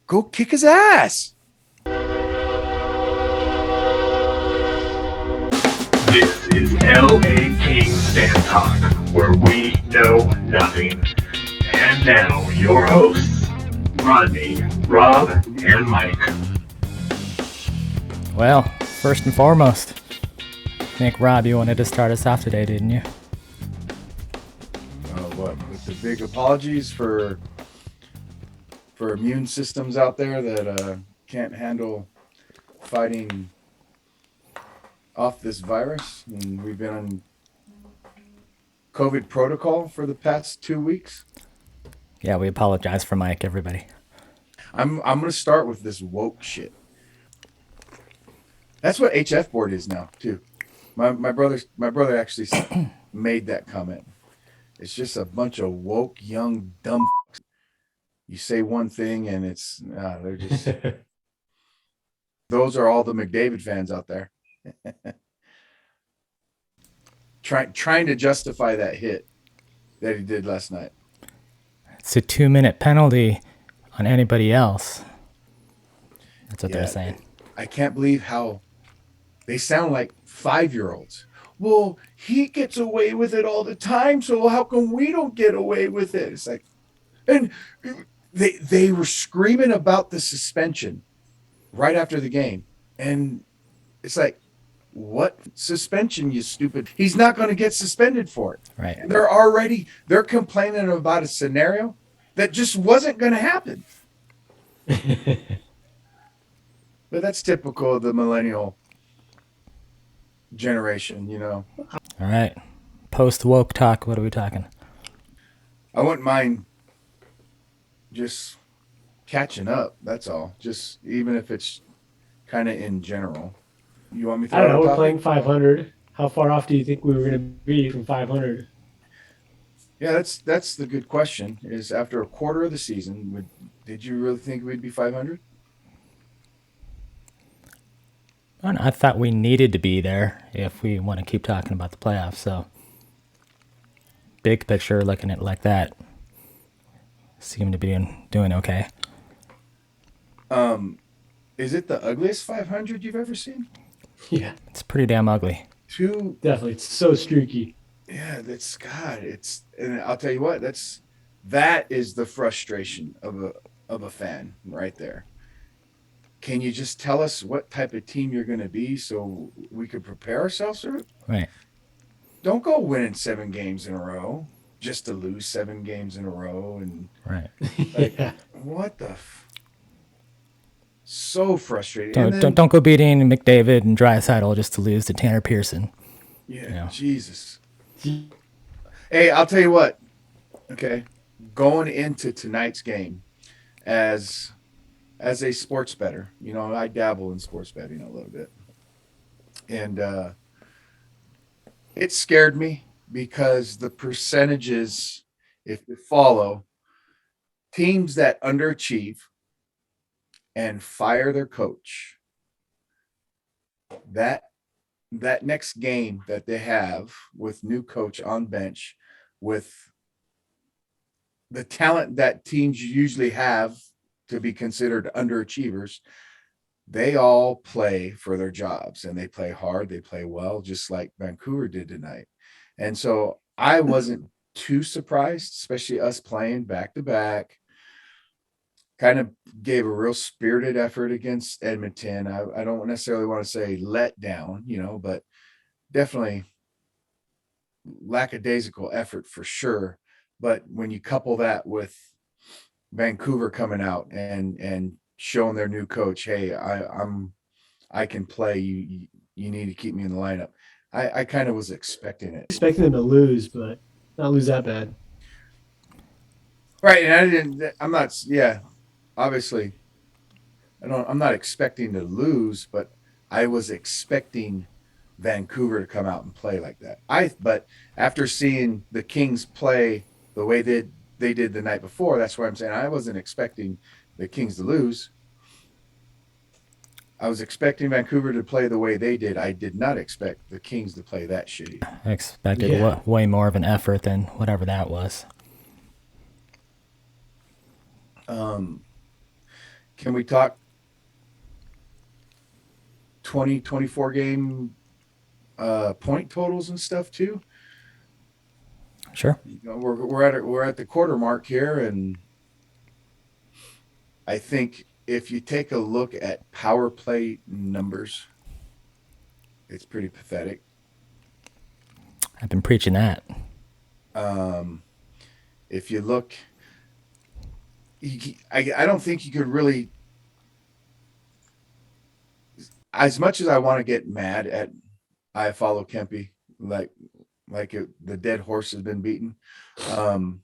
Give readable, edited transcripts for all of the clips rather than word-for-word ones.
go kick his ass. This is LA Kings Fan Talk, where we know nothing. And now, your hosts, Rodney, Rob, and Mike. Well, first and foremost, I think, Rob, you wanted to start us off today, didn't you? What with the big apologies for immune systems out there that can't handle fighting off this virus, and we've been on COVID protocol for the past 2 weeks. Yeah, we apologize for Mike, everybody. I'm gonna start with this woke shit. That's what HF board is now too. My brother actually made that comment. It's just a bunch of woke young dumb. You say one thing and it's they're just those are all the McDavid fans out there. trying to justify that hit that he did last night. It's a 2-minute penalty on anybody else. That's what they're saying. I can't believe how they sound like 5-year-olds. Well, he gets away with it all the time, so how come we don't get away with it? It's like, and they were screaming about the suspension right after the game, and it's like, what suspension, you stupid? He's not going to get suspended for it. Right. And they're complaining about a scenario that just wasn't going to happen. But that's typical of the millennial generation, you know. All right. Post-woke talk, what are we talking? I wouldn't mind just catching up, that's all. Just even if it's kind of in general. You want me to I don't know, we're topic? playing 500. How far off do you think we were going to be from 500? Yeah, that's the good question. Is after a quarter of the season, did you really think we'd be 500? I thought we needed to be there if we want to keep talking about the playoffs. So, big picture, looking at it like that, seem to be doing okay. Is it the ugliest 500 you've ever seen? Yeah, It's pretty damn ugly. definitely. It's so streaky. Yeah, that's God. And I'll tell you what, that is the frustration of a fan right there. Can you just tell us what type of team you're going to be so we could prepare ourselves for it? Right. Don't go winning 7 games in a row just to lose 7 games in a row. And Right. like, Yeah. what the so frustrating. Don't go beating McDavid and Draisaitl just to lose to Tanner Pearson. Yeah, Jesus. Hey, I'll tell you what. Okay, going into tonight's game, as a sports bettor, you know, I dabble in sports betting a little bit, and it scared me because the percentages, if you follow, teams that underachieve and fire their coach, that next game that they have with new coach on bench, with the talent that teams usually have to be considered underachievers, they all play for their jobs and they play hard, they play well, just like Vancouver did tonight. And so I wasn't too surprised, especially us playing back to back. Kind of gave a real spirited effort against Edmonton. I don't necessarily want to say let down, you know, but definitely lackadaisical effort for sure. But when you couple that with Vancouver coming out and showing their new coach, hey, I can play. You need to keep me in the lineup. I kind of was expecting it. Expecting them to lose, but not lose that bad. Right, and I'm not. Yeah, obviously, I'm not expecting to lose, but I was expecting Vancouver to come out and play like that. But after seeing the Kings play the way they did the night before, that's why I'm saying I wasn't expecting the Kings to lose. I was expecting Vancouver to play the way they did. I did not expect the Kings to play that shitty. I expected way more of an effort than whatever that was. Can we talk 24 game point totals and stuff too? Sure. You know, we're at the quarter mark here, and I think if you take a look at power play numbers, it's pretty pathetic. I've been preaching that. Um, if you look, I don't think you could really, as much as I want to get mad at I follow Kempe, like the dead horse has been beaten. Um,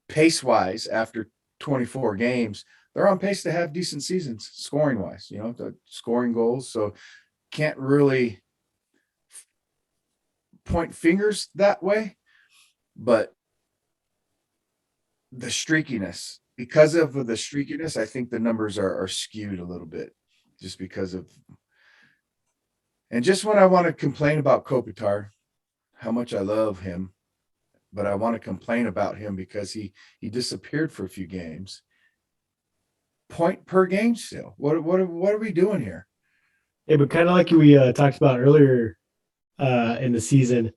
Pace wise, after 24 games, they're on pace to have decent seasons, scoring wise. You know, the scoring goals. So can't really point fingers that way, but the streakiness, because of the streakiness, I think the numbers are skewed a little bit, just because of. And just when I want to complain about Kopitar, how much I love him, but I want to complain about him because he disappeared for a few games. Point per game still. What are we doing here? Yeah, but kind of like we talked about earlier in the season,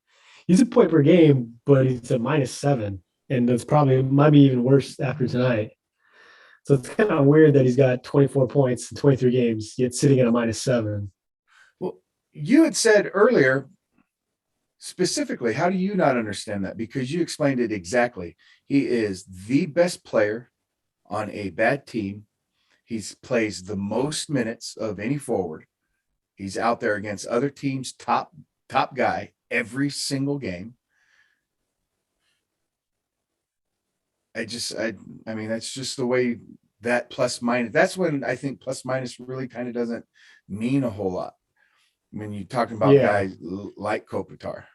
he's a point per game, but he's a -7, and that's probably might be even worse after tonight. So it's kind of weird that he's got 24 points in 23 games, yet sitting at a -7. Well, you had said earlier specifically, how do you not understand that? Because you explained it exactly. He is the best player on a bad team. He plays the most minutes of any forward. He's out there against other teams' top guy every single game. I mean, that's just the way that plus minus. That's when I think plus minus really kind of doesn't mean a whole lot when you're talking about Yeah, guys like Kopitar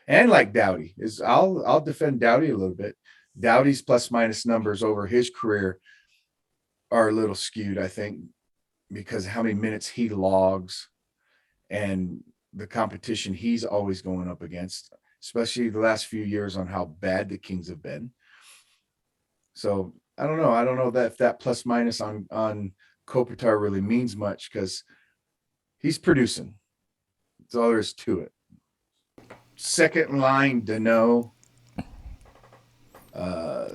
and like Dowdy. I'll defend Dowdy a little bit. Dowdy's plus minus numbers over his career are a little skewed, I think, because how many minutes he logs and the competition he's always going up against, especially the last few years on how bad the Kings have been. So I don't know. I don't know that if that plus minus on Kopitar really means much because he's producing. That's all there is to it. Second line Dano,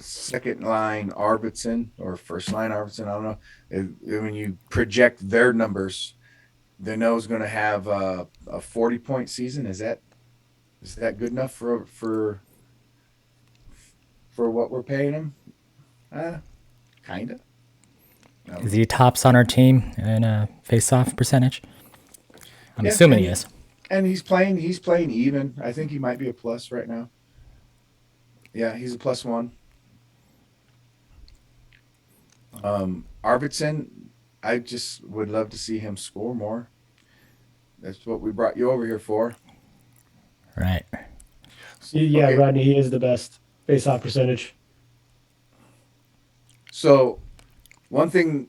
second line Arvidsson or first line Arvidsson. I don't know. When you project their numbers, Dano's going to have a 40-point season. Is that good enough for what we're paying him? Kind of. Is he tops on our team in face-off percentage? I'm Yeah, assuming he is. And he's playing even. I think he might be a plus right now. Yeah, he's a +1. Arvidsson, I just would love to see him score more. That's what we brought you over here for. Right. yeah, Okay. Rodney, he is the best face-off percentage. So one thing,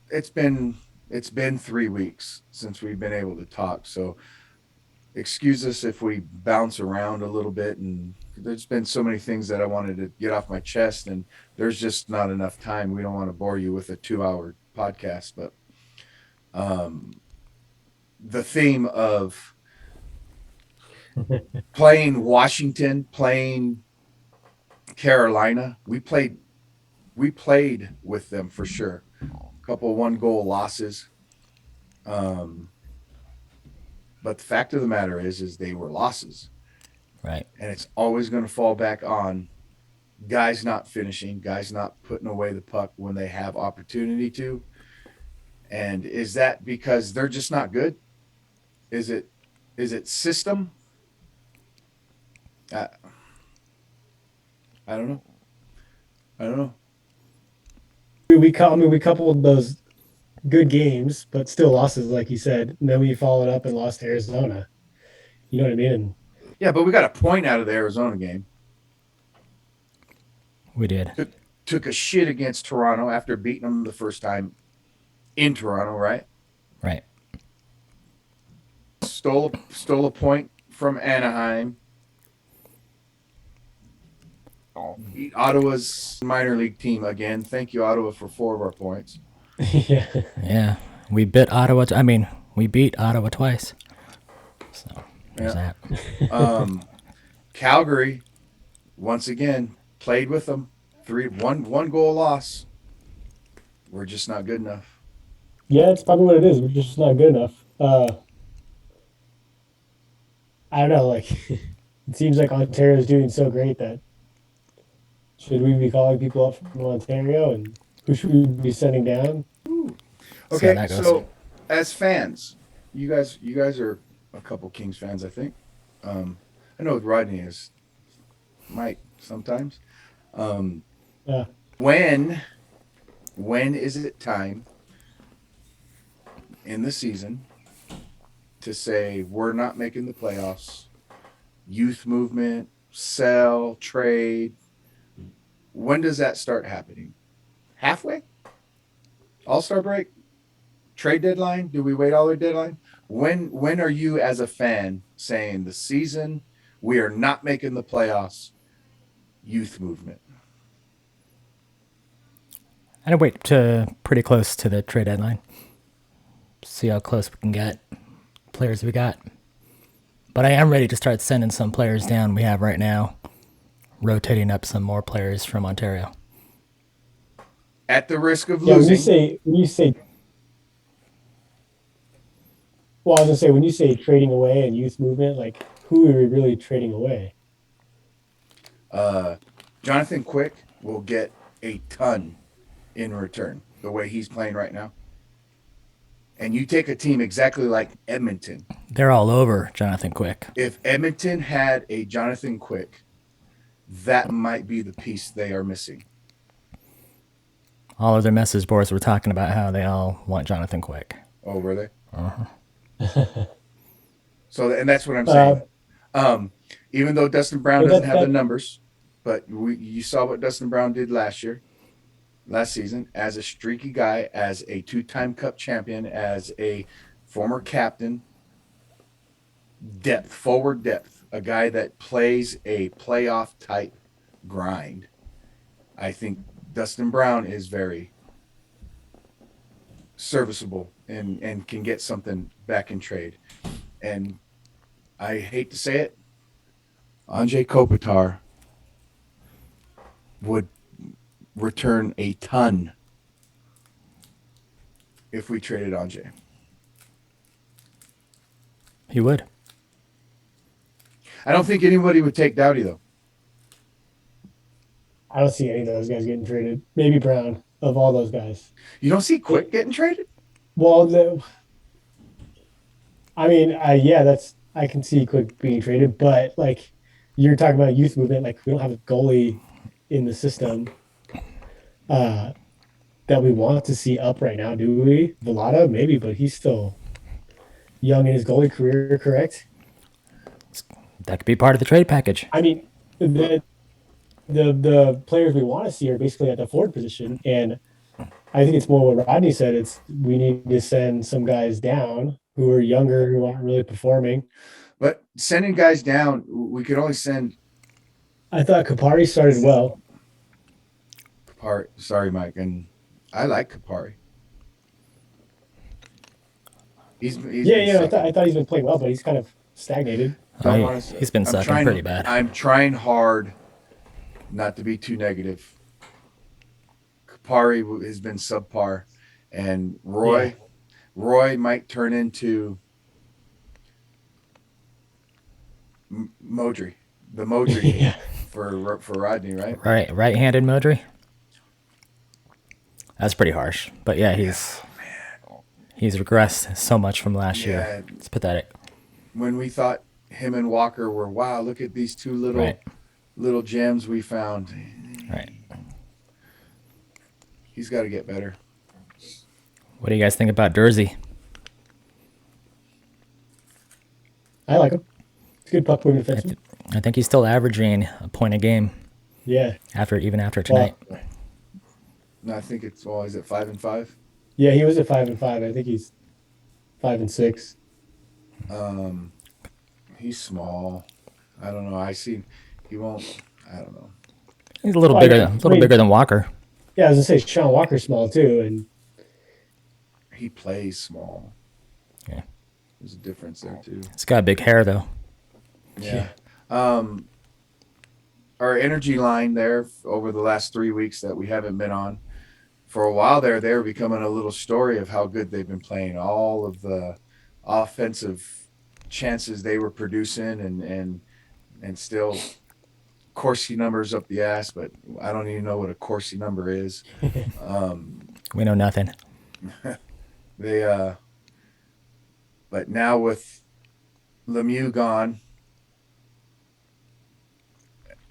it's been 3 weeks since we've been able to talk. So excuse us if we bounce around a little bit, and there's been so many things that I wanted to get off my chest, and there's just not enough time. We don't want to bore you with a 2-hour podcast, but the theme of playing Washington, playing Carolina, we played with them for sure. A couple 1-goal losses. But the fact of the matter is they were losses. Right. And it's always going to fall back on guys not finishing, guys not putting away the puck when they have opportunity to. And is that because they're just not good? Is it system? I don't know. I don't know. We coupled those good games, but still losses, like you said. And then we followed up and lost to Arizona. You know what I mean? Yeah, but we got a point out of the Arizona game. We did. Took a shit against Toronto after beating them the first time in Toronto, right? Right. Stole a point from Anaheim. Beat Ottawa's minor league team again. Thank you, Ottawa, for 4 of our points. Yeah. Yeah, we bit Ottawa. I mean, we beat Ottawa twice. So there's Yeah. that. Calgary, once again, played with them. One goal loss. We're just not good enough. Yeah, it's probably what it is. We're just not good enough. I don't know. Like, it seems like Ontario is doing so great that should we be calling people up from Ontario and who should we be sending down? See how Okay, that goes. so as fans, you guys are a couple Kings fans, I think. I know Rodney is might sometimes. Um, Uh, when when is it time in the season to say we're not making the playoffs? Youth movement, sell, trade. When does that start happening? Halfway? All-Star break? Trade deadline? Do we wait all the deadline? When are you as a fan saying the season we are not making the playoffs? Youth movement. I'd wait to pretty close to the trade deadline. See how close we can get. Players we got. But I am ready to start sending some players down we have right now, rotating up some more players from Ontario. At the risk of yeah, losing, well, I was gonna say when you say trading away and youth movement, like who are we really trading away? uh, Jonathan Quick will get a ton in return the way he's playing right now. And you take a team exactly like Edmonton. They're all over Jonathan Quick. If Edmonton had a Jonathan Quick, that might be the piece they are missing. All of their message boards were talking about how they all want Jonathan Quick. Oh, were they? Uh-huh. So, and that's what I'm Uh, saying. Even though Dustin Brown but doesn't that have the that numbers, but you saw what Dustin Brown did last season, as a streaky guy, as a two-time Cup champion, as a former captain, forward depth, a guy that plays a playoff type grind. I think Dustin Brown is very serviceable and can get something back in trade. And I hate to say it, Anze Kopitar would return a ton if we traded Anze. He would. I don't think anybody would take Doughty though. I don't see any of those guys getting traded. Maybe Brown of all those guys. You don't see Quick getting traded? Well, I mean, yeah, that's I can see Quick being traded, but like you're talking about youth movement, like we don't have a goalie in the system uh, that we want to see up right now, do we? Villada, maybe, but he's still young in his goalie career, correct? That could be part of the trade package. I mean, the players we want to see are basically at the forward position, and I think it's more what Rodney said. It's we need to send some guys down who are younger, who aren't really performing. But sending guys down, we could only send I thought Kapari started well. Kapari. Sorry, Mike, and I like Kapari. He's Yeah, been yeah. sucking. I thought he's been playing well, but he's kind of stagnated. Don't Oh, wanna say- he's been I'm sucking trying- pretty bad. I'm trying hard not to be too negative. Kapari has been subpar, and Roy might turn into Modry, the Modry Yeah. for Rodney, right? Right-handed Modry. That's pretty harsh. But yeah, he's regressed so much from last Yeah. year. It's pathetic. When we thought him and Walker were, wow, look at these two Right. little gems we found. Right. He's got to get better. What do you guys think about Jersey? I like him. He's a good puck moving defenseman. I think he's still averaging a point a game Yeah, after tonight. No, I think it's is it 5-5? yeah. He was at 5-5. I think he's 5-6. He's small. I don't know. He won't. I don't know. He's a little Well, bigger, yeah, a little bigger than Walker. Yeah, I was gonna say Sean Walker's small too, and he plays small. Yeah. There's a difference there too. He's got big hair though. Yeah. Our energy line there over the last 3 weeks that we haven't been on, for a while there, they were becoming a little story of how good they've been playing. All of the offensive chances they were producing, and still Corsi numbers up the ass, but I don't even know what a Corsi number is. We know nothing. They but now with Lemieux gone,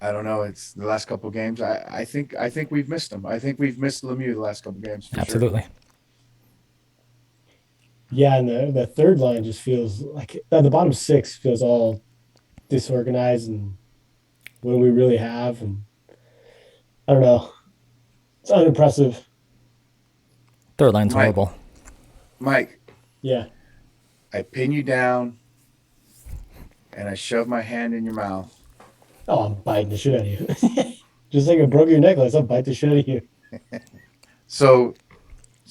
I don't know. It's the last couple of games. I think we've missed him. I think we've missed Lemieux the last couple of games. For Absolutely. Sure. Yeah, and the third line just feels like the bottom six feels all disorganized, and what do we really have? And I don't know. It's unimpressive. Third line's Mike. horrible. Mike, Yeah. I pin you down and I shove my hand in your mouth. Oh, I'm biting the shit out of you. Just like I broke your necklace, I'll bite the shit out of you. So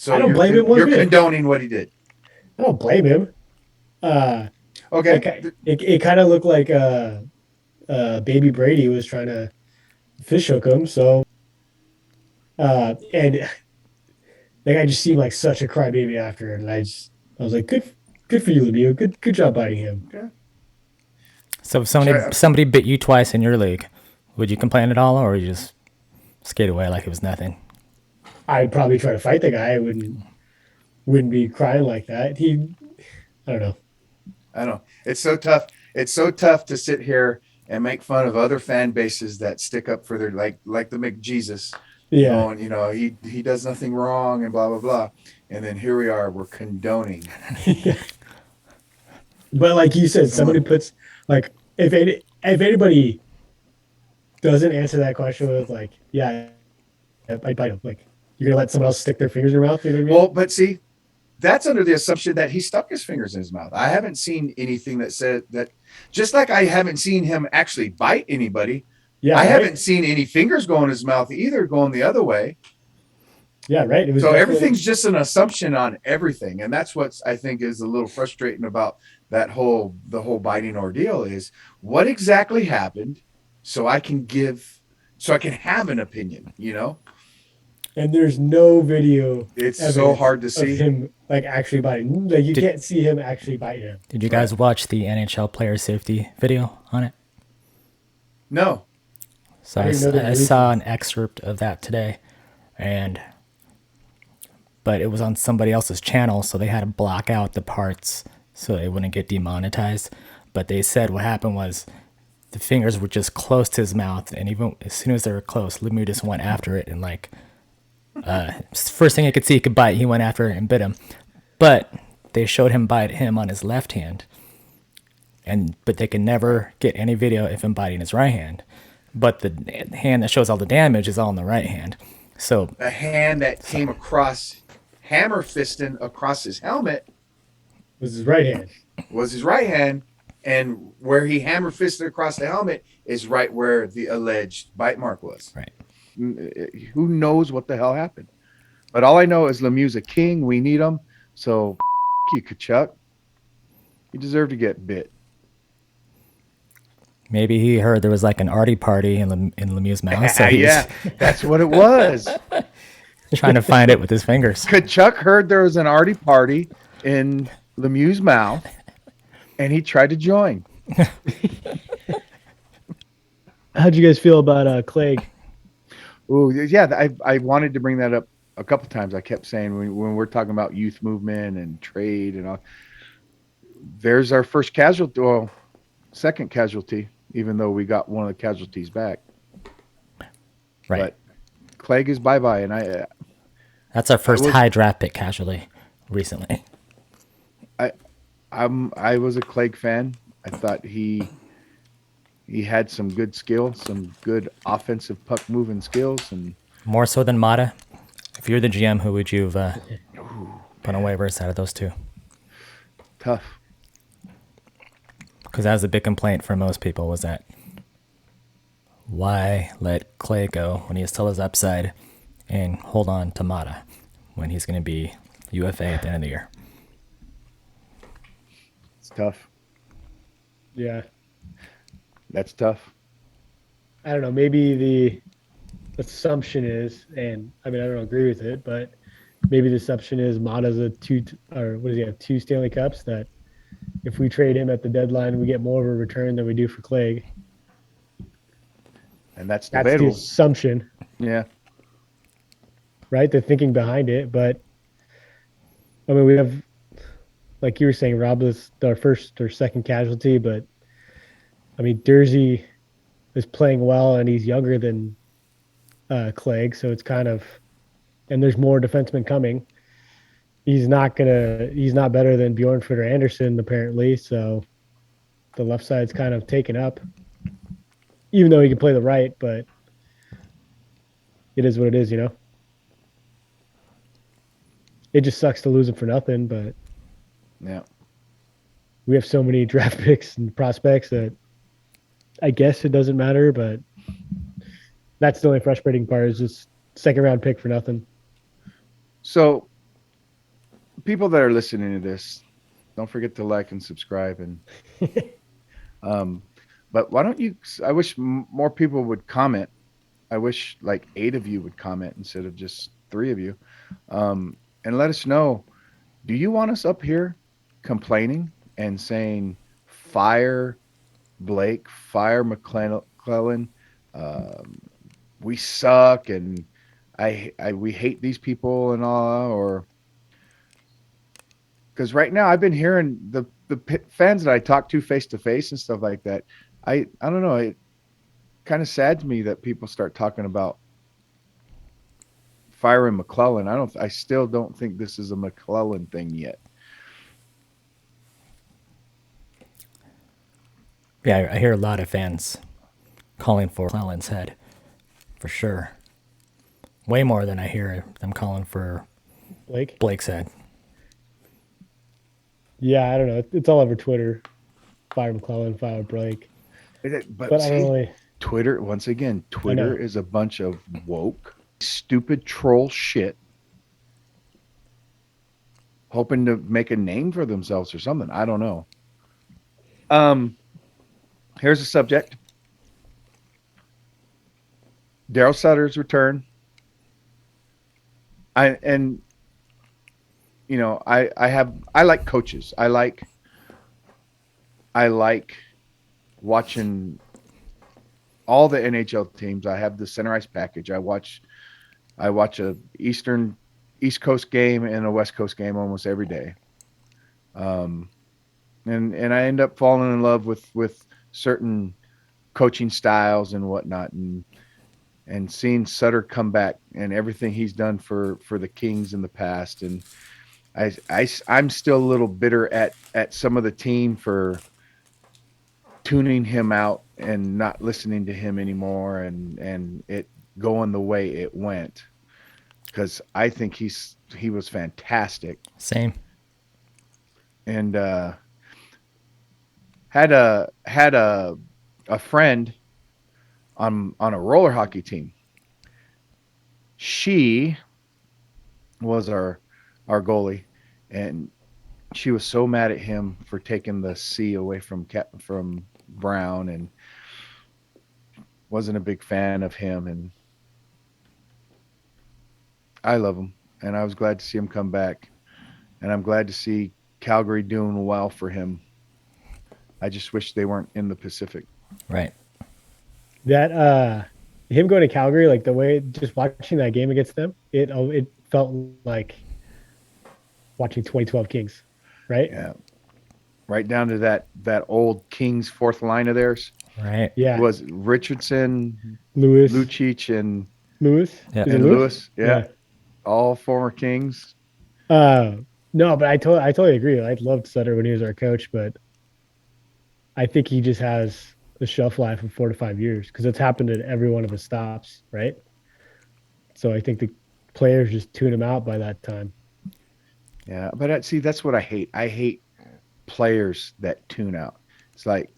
I don't blame him one You're bit. condoning what he did. I don't blame him. Okay. It kind of looked like baby Brady was trying to fish hook him. So, and the guy just seemed like such a crybaby after, and I was like, good for you, Lemieux. Good job biting him. Okay. So if Sure. somebody bit you twice in your league, would you complain at all, or would you just skate away like it was nothing? I'd probably try to fight the guy. I wouldn't be crying like that. I don't know. I know. It's so tough. It's so tough to sit here and make fun of other fan bases that stick up for their like the McJesus. Yeah. Going, he does nothing wrong and blah blah blah. And then here we are, we're condoning. But like you said, somebody puts like if anybody doesn't answer that question with like, yeah, I bite him. Like you're gonna let someone else stick their fingers in your mouth? You know what I mean? Well, but see, that's under the assumption that he stuck his fingers in his mouth. I haven't seen anything that said that. Just like I haven't seen him actually bite anybody. Yeah, I right? haven't seen any fingers go in his mouth either, going the other way. Yeah, right. It was So definitely- everything's just an assumption on everything, and that's what I think is a little frustrating about the whole biting ordeal is what exactly happened, so I can have an opinion. And there's no video. It's so evidence hard to of see. him like actually biting. Like you can't see him actually bite him. Did you guys watch the NHL player safety video on it? No, So I didn't know they I released saw an excerpt of that today, but it was on somebody else's channel, so they had to block out the parts so it wouldn't get demonetized. But they said what happened was the fingers were just close to his mouth, and even as soon as they were close, Lemieux just went after it, and first thing he could see he could bite, he went after it and bit him. But they showed him bite him on his left hand, but they can never get any video of him biting his right hand. But the hand that shows all the damage is all in the right hand. So a hand that came across, hammer fisting across his helmet Was his right hand. was his right hand, and where he hammer fisted across the helmet is right where the alleged bite mark was. right. Who knows what the hell happened? But all I know is Lemieux's a king. We need him. So you, Kachuk. You deserve to get bit. Maybe he heard there was like an arty party in Lemieux's mouth, so he's Yeah, that's what it was. trying to find it with his fingers. Kachuk heard there was an arty party in Lemieux's mouth, and he tried to join. How'd you guys feel about Clegg? Oh, yeah, I wanted to bring that up a couple times. I kept saying when we're talking about youth movement and trade and all, there's our first casualty, well, second casualty, even though we got one of the casualties back. Right. But Clegg is bye-bye, and That's our first was- high draft pick casualty recently. I was a Clegg fan. I thought he had some good skill, some good offensive puck moving skills, and More so than Mata. If you're the GM, who would you have put on waivers out of those two? tough. Because that was a big complaint for most people, was that why let Clay go when he has still his upside and hold on to Mata when he's going to be UFA at the end of the year. It's tough. Yeah. That's tough. I don't know. Maybe the assumption is, and I mean, I don't agree with it, but maybe the assumption is Mata's a or what does he have? 2 Stanley Cups, that if we trade him at the deadline, we get more of a return than we do for Clegg. And that's That's the debatable. assumption, Yeah. right? The thinking behind it. But I mean, we have, like you were saying, Rob was our first or second casualty, but I mean, Dersey is playing well and he's younger than Clegg. So it's kind of, and there's more defensemen coming. He's not better than Bjornford or Anderson, apparently. So the left side's kind of taken up, even though he can play the right, but it is what it is, you know? It just sucks to lose him for nothing, but Yeah. we have so many draft picks and prospects that I guess it doesn't matter, but that's the only frustrating part, is just second round pick for nothing. So people that are listening to this, don't forget to like and subscribe. And but why don't you, I wish more people would comment. I wish like 8 of you would comment instead of just 3 of you. And let us know, do you want us up here complaining and saying fire Blake, fire McClellan, we suck, and we hate these people and all? Or because right now I've been hearing the fans that I talk to face and stuff like that. I don't know. It kind of sad to me that people start talking about firing McClellan. I still don't think this is a McClellan thing yet. Yeah, I hear a lot of fans calling for McClellan's head, for sure. Way more than I hear them calling for Blake's head. Yeah, I don't know. It's all over Twitter. Fire McClellan, fire Blake. But I see, don't really. Twitter, once again, Twitter is a bunch of woke, stupid troll shit, hoping to make a name for themselves or something. I don't know. Here's a subject. Daryl Sutter's return. I like coaches. I like watching all the NHL teams. I have the center ice package. I watch a East Coast game and a West Coast game almost every day. And I end up falling in love with certain coaching styles and whatnot, and seeing Sutter come back and everything he's done for the Kings in the past. And I'm still a little bitter at some of the team for tuning him out and not listening to him anymore, and it going the way it went, because I think he was fantastic. Same. And had a friend on a roller hockey team. She was our goalie, and she was so mad at him for taking the C away from Brown, and wasn't a big fan of him. And I love him, and I was glad to see him come back, and I'm glad to see Calgary doing well for him. I just wish they weren't in the Pacific. Right. That him going to Calgary, like the way, just watching that game against them, it felt like watching 2012 Kings, right? Yeah. Right down to that old Kings fourth line of theirs. Right. Yeah. It was Richardson, Lewis, Lucic, and Lewis. Yeah. Is it and Lewis. Yeah. Yeah. All former Kings. No, but I totally agree. I loved Sutter when he was our coach, but I think he just has a shelf life of 4 to 5 years, because it's happened at every one of his stops, right? So I think the players just tune him out by that time. Yeah, but see, that's what I hate. I hate players that tune out. It's like,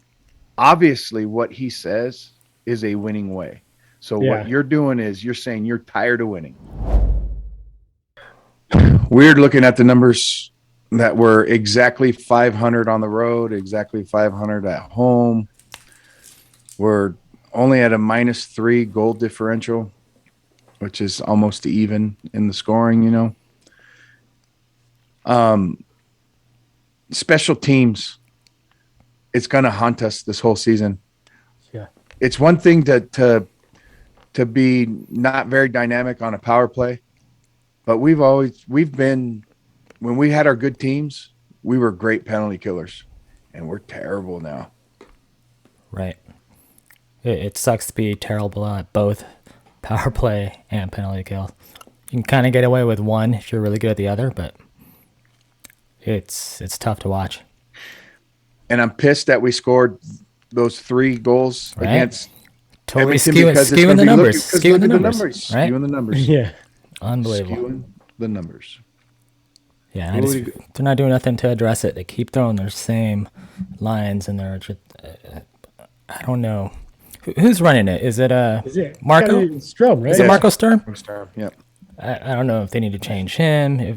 obviously what he says is a winning way. So what you're doing is you're saying you're tired of winning. Weird looking at the numbers that were exactly 500 on the road, exactly 500 at home. We're only at a -3 goal differential, which is almost even in the scoring, you know. Special teams, it's going to haunt us this whole season. Yeah. It's one thing to be not very dynamic on a power play, but we've been, when we had our good teams, we were great penalty killers, and we're terrible now. Right. It sucks to be terrible at both power play and penalty kill. You can kind of get away with one if you're really good at the other, but it's tough to watch. And I'm pissed that we scored those 3 goals Right. against Totally Edmonton because it's skewing gonna the be numbers. because Skewing look the at numbers. Right? Skewing the numbers. Yeah. Unbelievable. Skewing the numbers. Yeah, and they're not doing nothing to address it. They keep throwing their same lines, and they're just, I don't know. Who's running it? Is it Marco? Strom, right? Is it Marco Sturm? Yep. I don't know if they need to change him. If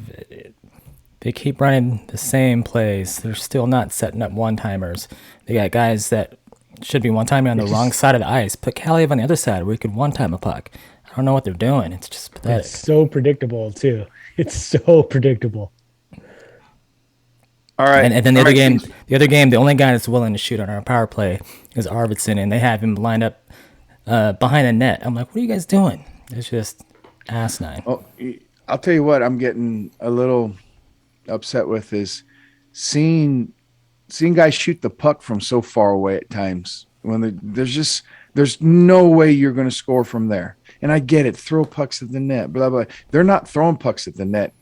they keep running the same plays, they're still not setting up one-timers. They got guys that should be one-timing on the wrong side of the ice. Put Kaliev on the other side where he could one-time a puck. I don't know what they're doing. It's just pathetic. It's so predictable, too. It's so predictable. All right. And then the other game, the only guy that's willing to shoot on our power play is Arvidsson, and they have him lined up behind the net. I'm like, what are you guys doing? It's just asinine. Well, I'll tell you what I'm getting a little upset with is seeing guys shoot the puck from so far away at times when there's no way you're going to score from there. And I get it, throw pucks at the net, blah blah. They're not throwing pucks at the net.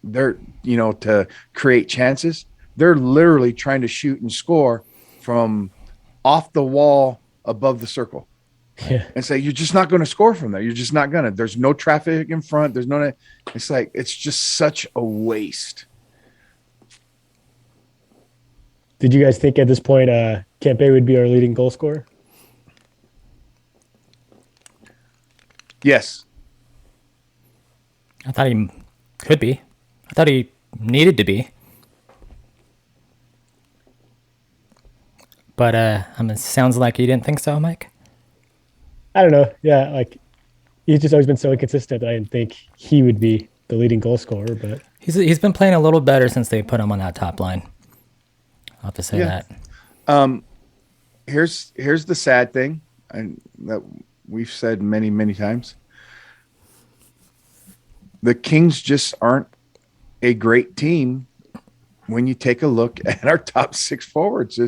They're to create chances. They're literally trying to shoot and score from off the wall above the circle. Yeah. And say, you're just not going to score from there. You're just not going to. There's no traffic in front. There's no. It's like, it's just such a waste. Did you guys think at this point Kempe would be our leading goal scorer? Yes. I thought he could be. I thought he needed to be. But it sounds like you didn't think so, Mike. I don't know. Yeah, like he's just always been so inconsistent that I didn't think he would be the leading goal scorer. But He's been playing a little better since they put him on that top line. I'll have to say that. Here's the sad thing, and that we've said many, many times. The Kings just aren't a great team when you take a look at our top 6 forwards.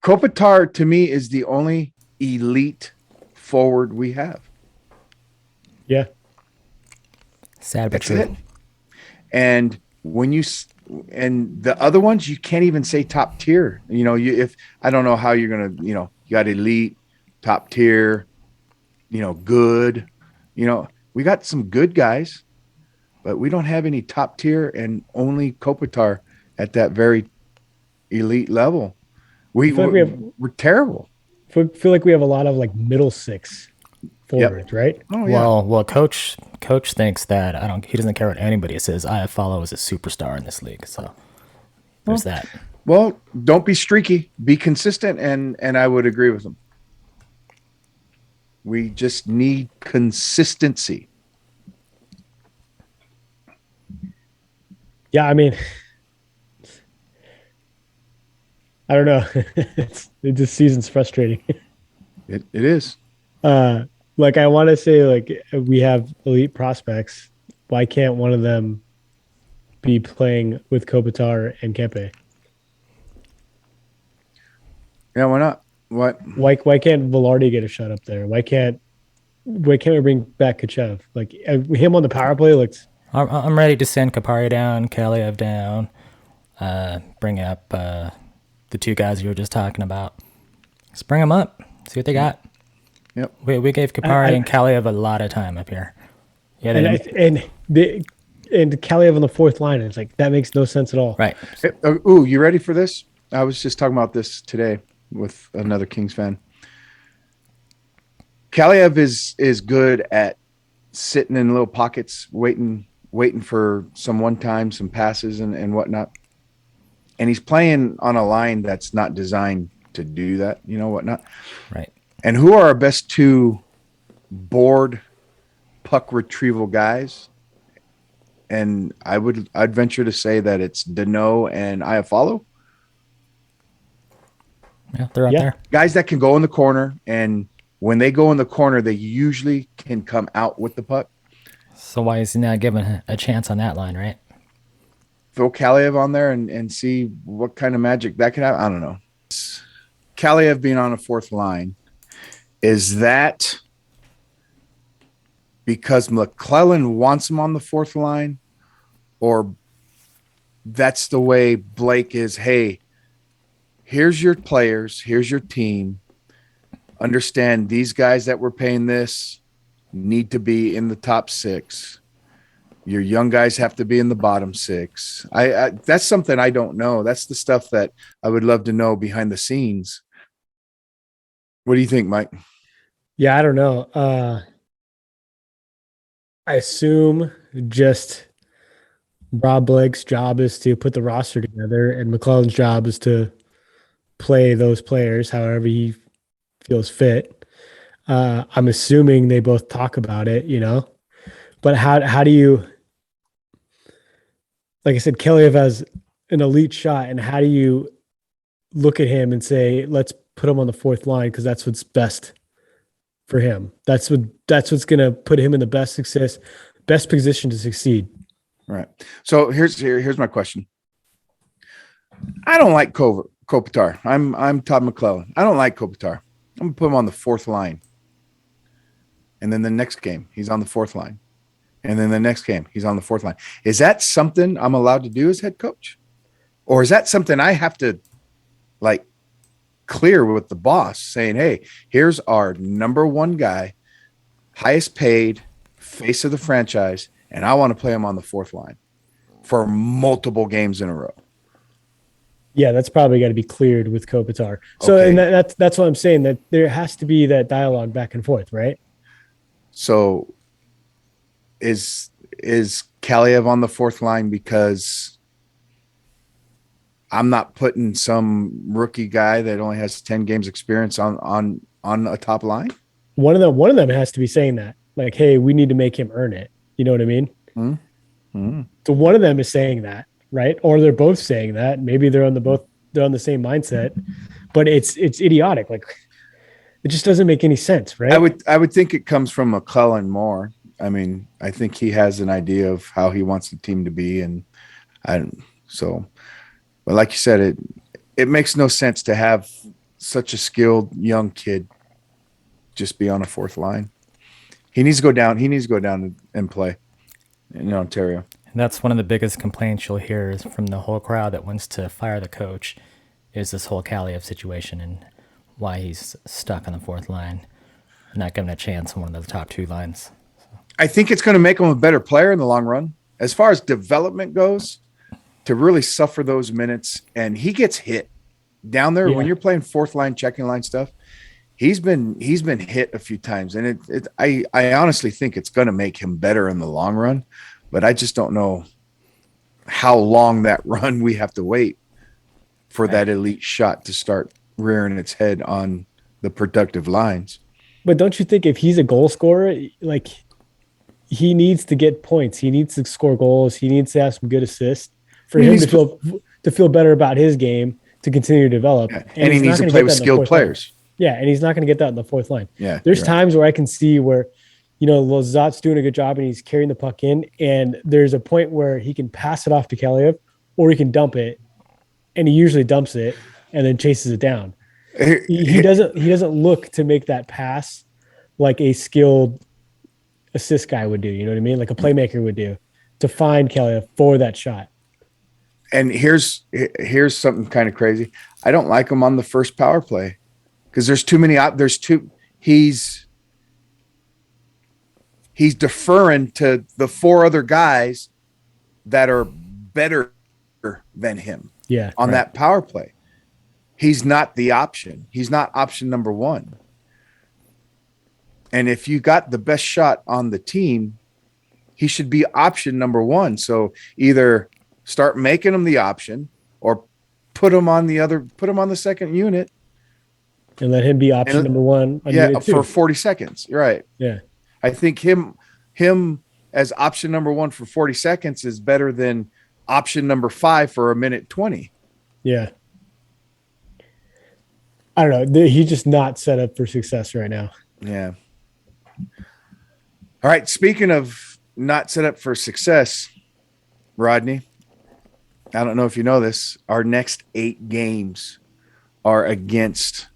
Kopitar, to me, is the only elite forward we have. yeah, Sad but That's true. it. And and the other ones, you can't even say top tier. If I don't know how you're gonna, you got elite, top tier, good. We got some good guys, but we don't have any top tier, and only Kopitar at that very elite level. We're terrible. feel like we have a lot of like middle 6 forwards, right? Oh yeah. Well, coach thinks that he doesn't care what anybody says. Iafallo is a superstar in this league, so there's that. Well, don't be streaky. Be consistent, and I would agree with him. We just need consistency. Yeah, I mean, I don't know. This season's frustrating. It is. Like I want to say, like we have elite prospects. Why can't one of them be playing with Kopitar and Kempe? Yeah, why not? What? Why can't Velarde get a shot up there? Why can't we bring back Kachev? Like him on the power play looks. I'm ready to send Kapari down, Kaliev down, bring up the 2 guys you were just talking about. Let's bring them up, see what they got. Yep. We gave Kapari and Kaliev a lot of time up here. Yeah, and Kaliev on the 4th line. It's like that makes no sense at all. right. Ooh, you ready for this? I was just talking about this today with another Kings fan. Kaliev is good at sitting in little pockets, waiting waiting for some one time, some passes and whatnot. And he's playing on a line that's not designed to do that, whatnot. Right. And who are our best two board puck retrieval guys? And I'd venture to say that it's Dano and Iafallo. Yeah, they're up Yeah. there. Guys that can go in the corner, and when they go in the corner, they usually can come out with the puck. So why is he not given a chance on that line, right? Throw Kaliev on there and see what kind of magic that could have. I don't know. Kaliev being on a fourth line, is that because McClellan wants him on the fourth line, or that's the way Blake is? Hey, here's your players, here's your team. Understand these guys that we're paying this need to be in the top six. Your young guys have to be in the bottom six. I that's something I don't know. That's the stuff that I would love to know behind the scenes. What do you think, Mike? Yeah, I don't know. I assume just Rob Blake's job is to put the roster together, and McClellan's job is to play those players however he feels fit. I'm assuming they both talk about it, But how do you, like I said, Kelly has an elite shot, and how do you look at him and say, let's put him on the fourth line because that's what's best for him. That's what's gonna put him in the best position to succeed. Right. So here's my question. I don't like Kopitar. I'm Todd McClellan. I don't like Kopitar. I'm gonna put him on the fourth line. And then the next game, he's on the fourth line. And then the next game, he's on the fourth line. Is that something I'm allowed to do as head coach? Or is that something I have to like clear with the boss saying, hey, here's our number one guy, highest paid, face of the franchise, and I want to play him on the fourth line for multiple games in a row? Yeah, that's probably got to be cleared with Kopitar. So, Okay. and that's what I'm saying, that there has to be that dialogue back and forth, right? So is Kaliev on the fourth line because I'm not putting some rookie guy that only has 10 games experience on a top line? One of them has to be saying that, like, hey, we need to make him earn it. You know what I mean? Mm-hmm. So one of them is saying that, right? Or they're both saying that. Maybe they're on the same mindset, but it's idiotic. Like, it just doesn't make any sense, right? I would think it comes from McClellan more. I mean, I think he has an idea of how he wants the team to be, and but like you said, it makes no sense to have such a skilled young kid just be on a fourth line. He needs to go down. He needs to go down and play in Ontario. And that's one of the biggest complaints you'll hear is from the whole crowd that wants to fire the coach is this whole Kaliev situation and why he's stuck on the fourth line, not given a chance on one of the top two lines. I think it's going to make him a better player in the long run. As far as development goes, to really suffer those minutes, and he gets hit down there when you're playing fourth line, checking line stuff. He's been hit a few times, and I honestly think it's going to make him better in the long run, but I just don't know how long that run we have to wait for that elite shot to start rearing its head on the productive lines. But don't you think if he's a goal scorer, like, he needs to get points, he needs to score goals, he needs to have some good assists for him to feel better about his game, to continue to develop. Yeah. And he needs to play with skilled players. Yeah, and he's not going to get that in the fourth line. Yeah, there's times where I can see where, Lazat's doing a good job and he's carrying the puck in, and there's a point where he can pass it off to Kaliev, or he can dump it, and he usually dumps it and then chases it down. He doesn't look to make that pass like a skilled assist guy would do. You know what I mean? Like a playmaker would do, to find Kaliev for that shot. And here's something kind of crazy. I don't like him on the first power play because there's too many. He's deferring to the four other guys that are better than him. Yeah, on that power play. He's not the option. He's not option number one. And if you got the best shot on the team, he should be option number one. So either start making him the option or put him on the second unit. And let him be option number one on Yeah, unit for two. 40 seconds. You're right. Yeah. I think him as option number one for 40 seconds is better than option number 5 for a minute 20. Yeah. I don't know. He's just not set up for success right now. Yeah. All right. Speaking of not set up for success, Rodney, I don't know if you know this. Our next 8 games are against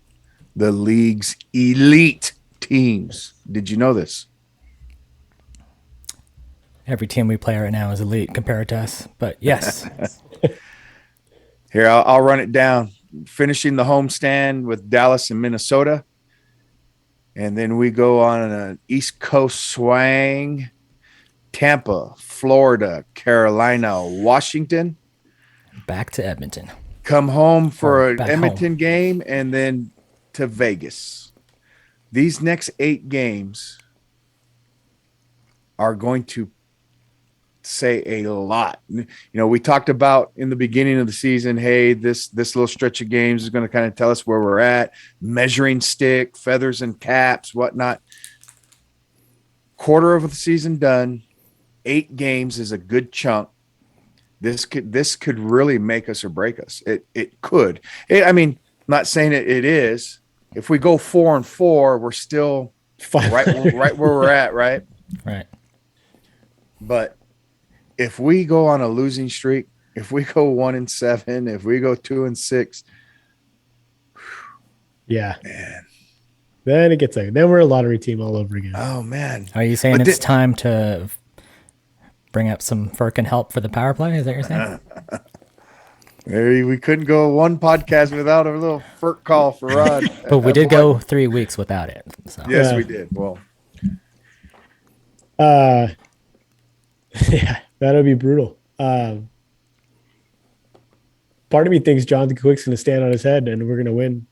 the league's elite teams. Did you know this? Every team we play right now is elite compared to us. But yes, Here, I'll run it down. Finishing the homestand with Dallas and Minnesota. And then we go on an East Coast swang. Tampa, Florida, Carolina, Washington. back to Edmonton. Come home for an back Edmonton home. game and then to Vegas. These next 8 games are going to say a lot. You know, we talked about in the beginning of the season, hey, this little stretch of games is going to kind of tell us where we're at, measuring stick, feathers and caps, whatnot. Quarter of the season done. 8 games is a good chunk. This could really make us or break us. It could. I mean, not saying it is. If we go 4-4, we're still right where we're at, right? Right. But if we go on a losing streak, if we go 1-7, if we go 2-6, Yeah. man, Then it gets like, then we're a lottery team all over again. oh man. Are you saying But it's time to bring up some Firkin help for the power play? Is that what you're saying? We couldn't go one podcast without a little FERC call for Rod. But we did go 3 weeks without it. So. Yes, Yeah. we did. Well, Yeah, that'll be brutal. Part of me thinks Jonathan Quick's going to stand on his head and we're going to win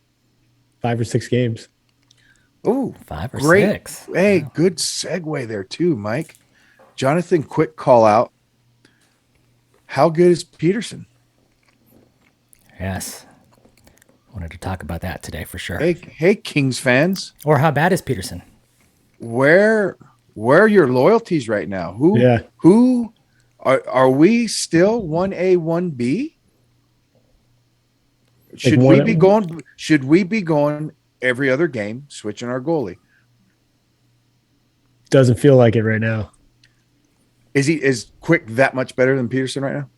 5 or 6 games. ooh, 5 or great. 6. Hey, good segue there too, Mike. Jonathan, quick call out. How good is Peterson? Yes. Wanted to talk about that today for sure. Hey, Kings fans. Or how bad is Peterson? Where are your loyalties right now? Who are we still 1A, 1B? Should we be going every other game, switching our goalie? Doesn't feel like it right now. Is Quick that much better than Peterson right now?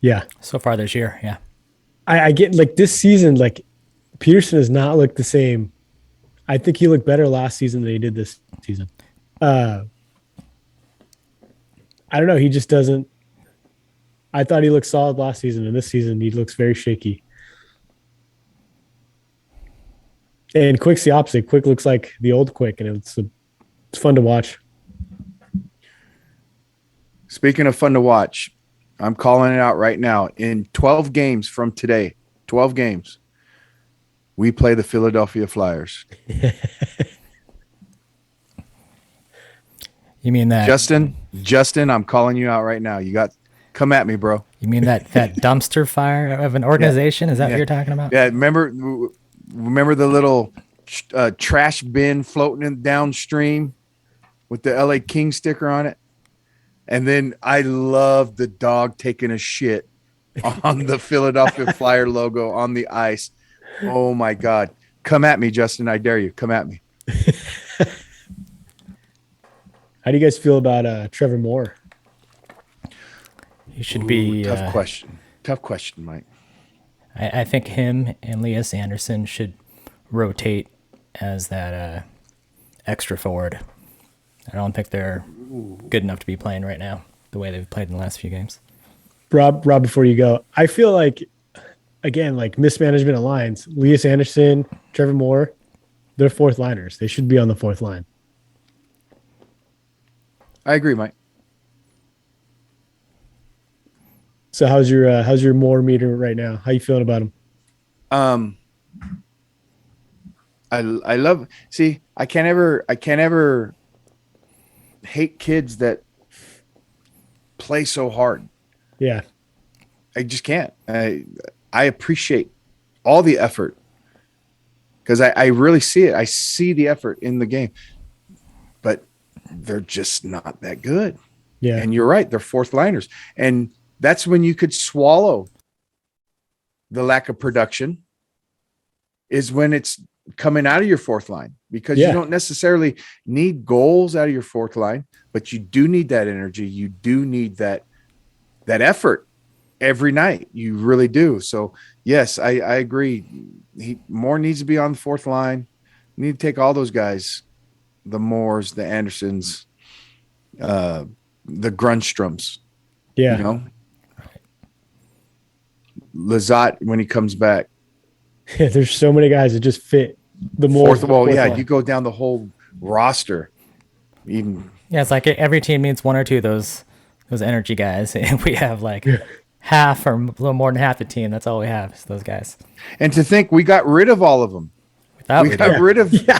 Yeah. So far this year, yeah. I get like this season, like Peterson has not looked the same. I think he looked better last season than he did this season. I don't know. He just doesn't. I thought he looked solid last season, and this season he looks very shaky. And Quick's the opposite. Quick looks like the old Quick, and it's fun to watch. Speaking of fun to watch, I'm calling it out right now. In 12 games from today, 12 games, we play the Philadelphia Flyers. You mean that Justin, I'm calling you out right now. Come at me, bro. You mean that dumpster fire of an organization? Is that what you're talking about? Yeah, remember the little trash bin floating downstream with the LA King sticker on it? And then I love the dog taking a shit on the Philadelphia Flyer logo on the ice. Oh my God. Come at me, Justin. I dare you. Come at me. How do you guys feel about Trevor Moore? You should be. Tough question. Tough question, Mike. I think him and Elias Anderson should rotate as that extra forward. I don't think they're good enough to be playing right now the way they've played in the last few games. Rob, before you go, I feel like, again, like mismanagement of lines. Elias Anderson, Trevor Moore, they're fourth liners. They should be on the fourth line. I agree, Mike. So how's your Moore meter right now? How you feeling about him? I love. See, I can't ever hate kids that play so hard. Yeah. I just can't. I appreciate all the effort because I really see it. I see the effort in the game, but they're just not that good. Yeah. And you're right. They're fourth liners. And that's when you could swallow the lack of production, is when it's coming out of your fourth line, because you don't necessarily need goals out of your fourth line, but you do need that energy. You do need that effort every night. You really do. So yes, I agree. More needs to be on the fourth line. You need to take all those guys, the Moores, the Andersons, the Grundstroms, Yeah. you know, Lizotte when he comes back. There's so many guys that just fit the Fourth, well, fourth yeah, line. you go down the whole roster. Even Yeah, it's like every team needs one or two of those energy guys, and we have like half or a little more than half the team. That's all we have is those guys. and to think we got rid of all of them. Without We got rid of. Yeah.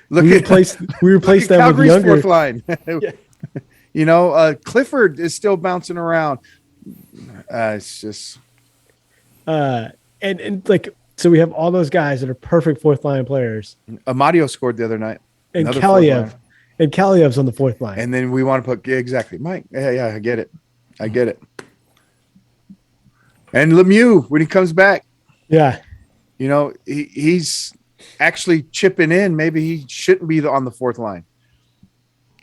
Look we at replaced them with Calgary's younger. fourth line. You know, Clifford is still bouncing around. It's just And like, so we have all those guys that are perfect fourth line players, Amadio scored the other night. and Another fourth Kaliev, line. and Kaliev's on the fourth line. And then we want to put exactly Mike. Yeah, I get it. And Lemieux when he comes back, Yeah. you know, he's actually chipping in. Maybe he shouldn't be on the fourth line.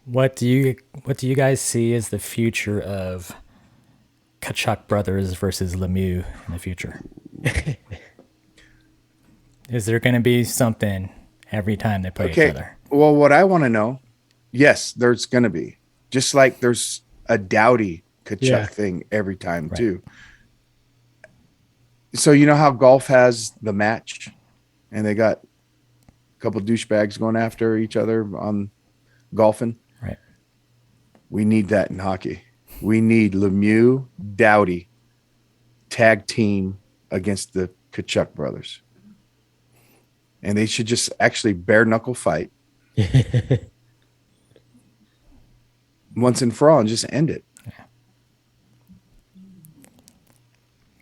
What do you guys see as the future of Kachuk brothers versus Lemieux in the future? Is there going to be something every time they play each other? Well, what I want to know, yes, there's going to be, just like there's a Doughty Kachuk thing every time too. So you know how golf has the match, and they got a couple douchebags going after each other on golfing. Right. We need that in hockey. We need Lemieux, Doughty, tag team against the Kachuk brothers. And they should just actually bare knuckle fight once and for all and just end it.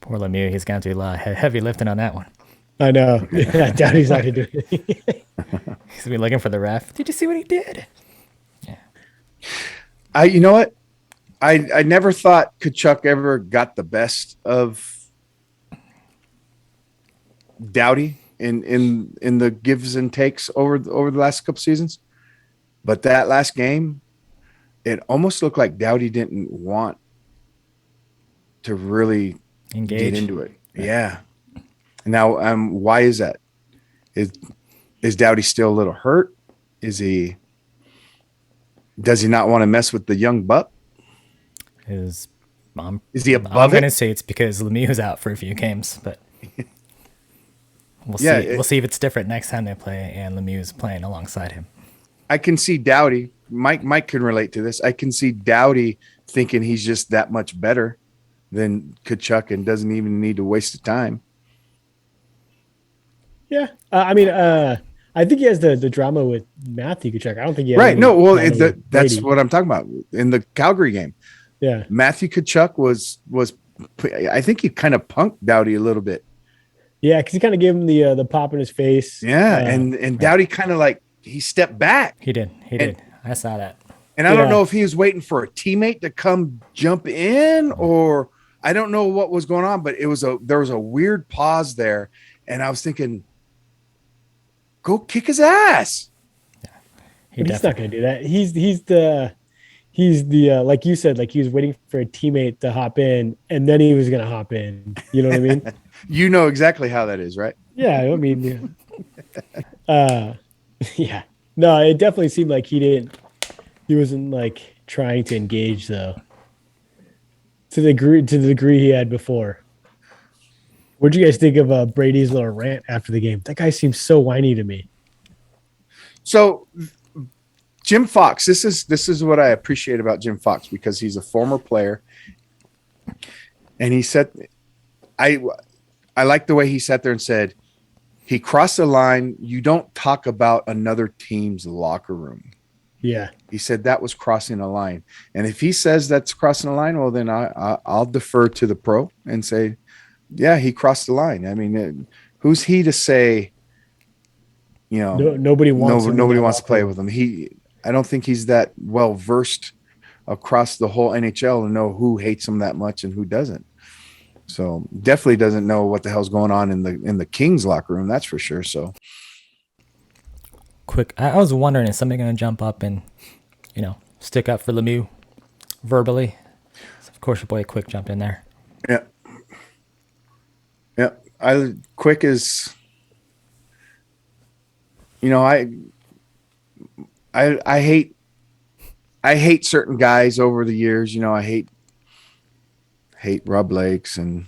Poor Lemieux, he's going to do a lot of heavy lifting on that one. I know. I doubt he's not going to do it. He's going to be looking for the ref. Did you see what he did? Yeah. You know what? I never thought Kachuk ever got the best of Doughty in the gives and takes over the last couple seasons. But that last game, it almost looked like Doughty didn't want to really get into it. Yeah. Now, why is that? Is Doughty still a little hurt? Does he not want to mess with the young buck? His mom. Is he I'm above going to it? say it's because Lemieux's out for a few games, but we'll Yeah, see. We'll see if it's different next time they play and Lemieux's playing alongside him. I can see Doughty. Mike can relate to this. I can see Doughty thinking he's just that much better than Kachuk and doesn't even need to waste the time. Yeah. I think he has the drama with Matthew Kachuk. I don't think he has Right. any No, well, drama with that's Brady. what I'm talking about. In the Calgary game, Yeah. Matthew Kachuk was I think he kind of punked Doughty a little bit. Yeah, because he kind of gave him the pop in his face. Yeah, and Doughty kind of like he stepped back. He did. I saw that. And I don't Yeah. know if he was waiting for a teammate to come jump in, or I don't know what was going on, but there was a weird pause there, and I was thinking, go kick his ass. But he's not going to do that. He's the like you said, like he was waiting for a teammate to hop in, and then he was going to hop in. You know what I mean? You know exactly how that is, right? Yeah, I mean, yeah. No, it definitely seemed like he wasn't like trying to engage though. To the degree he had before. What do you guys think of Brady's little rant after the game? That guy seems so whiny to me. So Jim Fox, this is what I appreciate about Jim Fox, because he's a former player, and he said, I like the way he sat there and said, he crossed the line. You don't talk about another team's locker room. Yeah. He said that was crossing a line. And if he says that's crossing a line, well, then I'll defer to the pro and say, yeah, he crossed the line. I mean, who's he to say, Nobody wants him in nobody that wants to locker play room. with him. I don't think he's that well versed across the whole NHL to know who hates him that much and who doesn't. So definitely doesn't know what the hell's going on in the Kings locker room. That's for sure. So Quick, I was wondering, is somebody going to jump up and, stick up for Lemieux verbally? So of course, your boy Quick jumped in there. yeah, yeah. Quick is, I hate certain guys over the years. I hate Rob Lakes and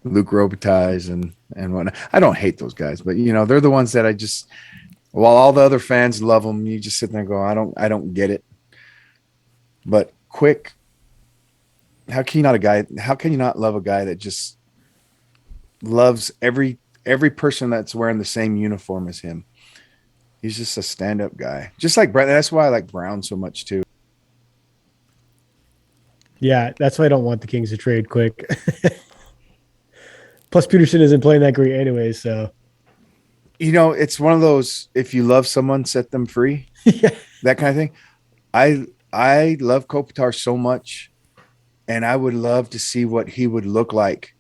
Luke Robitaille and whatnot. I don't hate those guys, but they're the ones that I just, while all the other fans love them, you just sit there and go, I don't get it. But Quick, how can you not love a guy that just loves every person that's wearing the same uniform as him? He's just a stand-up guy. Just like Brent. That's why I like Brown so much too. Yeah, that's why I don't want the Kings to trade Quick. Plus, Peterson isn't playing that great anyway, so. It's one of those, if you love someone, set them free. Yeah. That kind of thing. I love Kopitar so much, and I would love to see what he would look like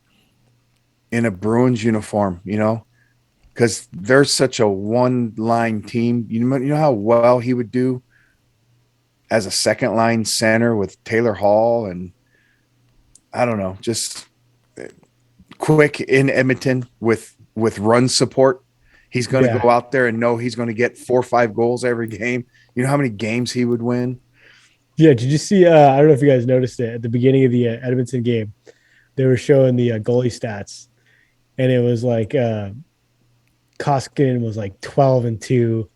in a Bruins uniform, because they're such a one-line team. You know how well he would do as a second-line center with Taylor Hall, and I don't know, just Quick in Edmonton with run support. He's going to go out there and know he's going to get 4 or 5 goals every game. You know how many games he would win? Yeah. Did you see? I don't know if you guys noticed it at the beginning of the Edmonton game. They were showing the goalie stats, and it was like Koskinen was like 12-2,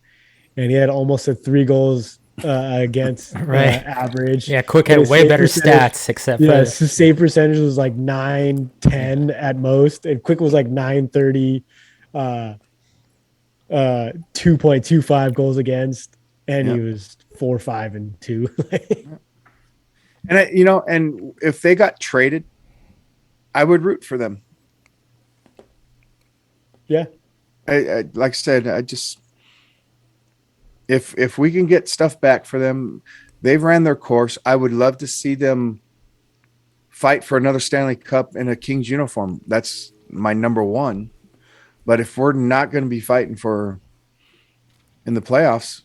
and he had almost a 3 goals against average. Yeah, Quick had way better stats, except for his save percentage was like 9-10 at most, and Quick was like 930. 2.25 goals against, and he was 4-5-2. And and if they got traded, I would root for them. Yeah, I like I said, I just, if we can get stuff back for them, they've ran their course. I would love to see them fight for another Stanley Cup in a Kings uniform. That's my number one. But if we're not going to be fighting for in the playoffs,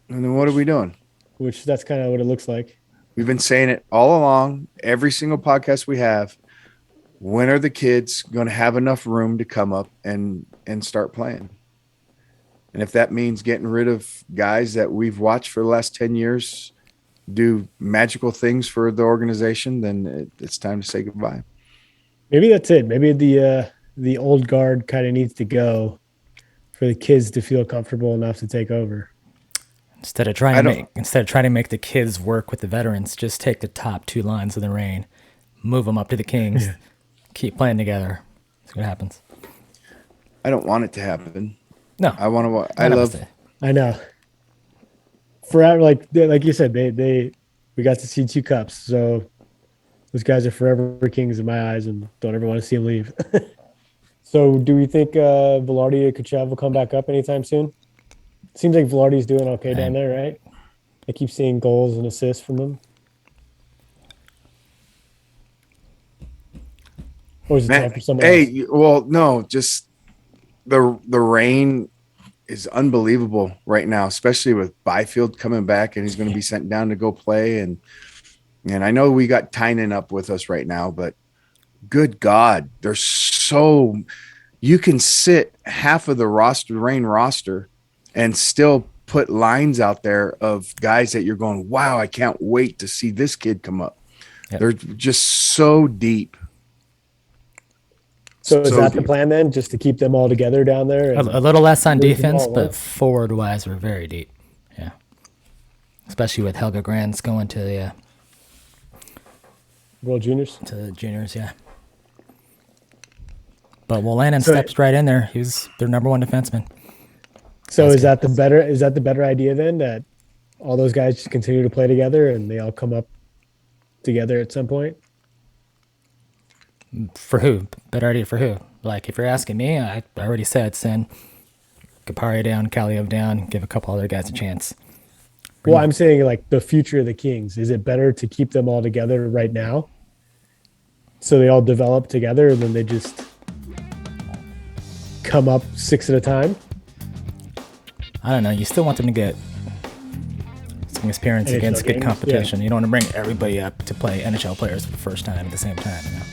then what are we doing? Which that's kind of what it looks like. We've been saying it all along, every single podcast we have. When are the kids going to have enough room to come up and start playing? And if that means getting rid of guys that we've watched for the last 10 years do magical things for the organization, then it's time to say goodbye. Maybe that's it. Maybe the old guard kind of needs to go for the kids to feel comfortable enough to take over. Instead of trying to make the kids work with the veterans, just take the top 2 lines of the Reign, move them up to the Kings, keep playing together. See what happens. I don't want it to happen. No, I want to. I know. Forever, like you said, we got to see 2 cups, so those guys are forever Kings in my eyes, and don't ever want to see them leave. So, do we think Velarde or Kuchev will come back up anytime soon? Seems like Velarde's doing okay down there, right? I keep seeing goals and assists from them. Or is it time for someone else? Well, no, just the Reign is unbelievable right now, especially with Byfield coming back, and he's going to be sent down to go play. And I know we got Tynan up with us right now, but good God, there's so you can sit half of the Reign roster and still put lines out there of guys that you're going, wow, I can't wait to see this kid come up. Yep. They're just so deep. So is that the plan then, just to keep them all together down there? A little less on defense, but forward-wise, we're very deep. Yeah, especially with Helga Grans going to the World Juniors. To the juniors, yeah. But Wolanin steps right in there. He's their number 1 defenseman. So That's is that the better idea then, that all those guys just continue to play together and they all come up together at some point? For who? Better idea for who? Like, if you're asking me, I already said send Caparia down, Kaliov down, give a couple other guys a chance. Well, I'm saying like the future of the Kings. Is it better to keep them all together right now, so they all develop together and then they just come up 6 at a time? I don't know. You still want them to get some experience NHL against good games, competition. You don't want to bring everybody up to play NHL players for the first time at the same time. You know?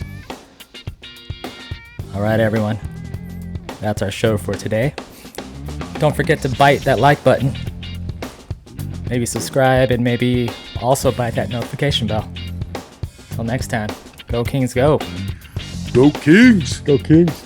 All right, everyone. That's our show for today. Don't forget to bite that like button. Maybe subscribe and maybe also bite that notification bell. Till next time, go Kings, go. Go Kings! Go Kings.